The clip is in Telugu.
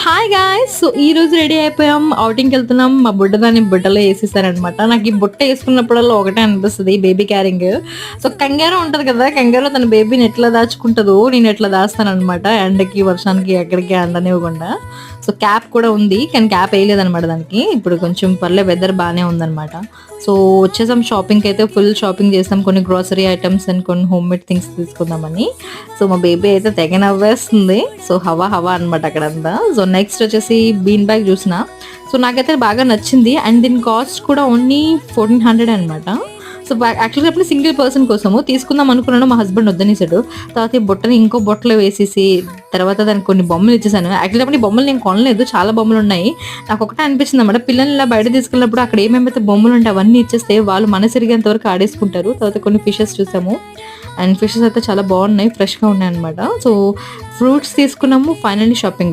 Hi guys! సో ఈ రోజు రెడీ అయిపోయాం. ఔటింగ్‌కి వెళ్తున్నాం. మా బుడ్డ దాన్ని బుట్టలో ఏసేసారనమాట. నాకు ఈ బుట్ట ఏసుకున్నప్పుడల్లా ఒకటే అనిపిస్తది బేబీ క్యారింగ్. సో కంగారు ఉంటది కదా! కంగారులో తన బేబీని ఎట్లా దాచుకుంటదో నేను ఎట్లా దాస్తాననమాట. ఎండకి, వర్షానికి ఎక్కడికి ఎండనివ్వకుండా. సో క్యాప్ కూడా ఉంది. కానీ క్యాప్ ఎయలేదనమాట దానికి. ఇప్పుడు కొంచెం వెదర్ బానే ఉందనమాట. సో వచ్చేసాం షాపింగ్‌కయితే ఫుల్ షాపింగ్ చేసాం. కొన్ని గ్రోసరీ ఐటెమ్స్ అండ్ కొన్ని హోమ్ మేడ్ థింగ్స్ తీసుకుందామని. సో మా బేబీ అయితే తెగ నవ్వేస్తుంది. సో హవా హవా అనమాట అక్కడంతా. సో నెక్స్ట్ వచ్చేసి బీన్ బ్యాగ్ చూసిన. సో నాకైతే బాగా నచ్చింది. అండ్ దీని కాస్ట్ కూడా ఓన్లీ 1400 అనమాట. సో యాక్చువల్‌గా అప్పుడు సింగిల్ పర్సన్ కోసము తీసుకుందాం అనుకున్నాను. మా హస్బెండ్ వద్దనేసాడు. తర్వాత ఈ బుట్టని ఇంకో బుట్టలో వేసేసి తర్వాత దానికి కొన్ని బొమ్మలు ఇచ్చేసాను. యాక్చువల్‌గా అప్పుడు ఈ బొమ్మలు నేను కొనలేదు. చాలా బొమ్మలున్నాయి. నాకొకటే అనిపించింది అన్నమాట. పిల్లల్ని ఇలా బయట తీసుకెళ్ళినప్పుడు అక్కడ ఏమేమైతే బొమ్మలుంటాయి అవన్నీ ఇచ్చేస్తే వాళ్ళు మనసిరిగేంత వరకు ఆడేసుకుంటారు. తర్వాత కొన్ని ఫిషెస్ చూసాము. అండ్ ఫిషెస్ అయితే చాలా బాగున్నాయి. ఫ్రెష్‌గా ఉన్నాయన్నమాట. సో ఫ్రూట్స్ తీసుకున్నాము. Finally shopping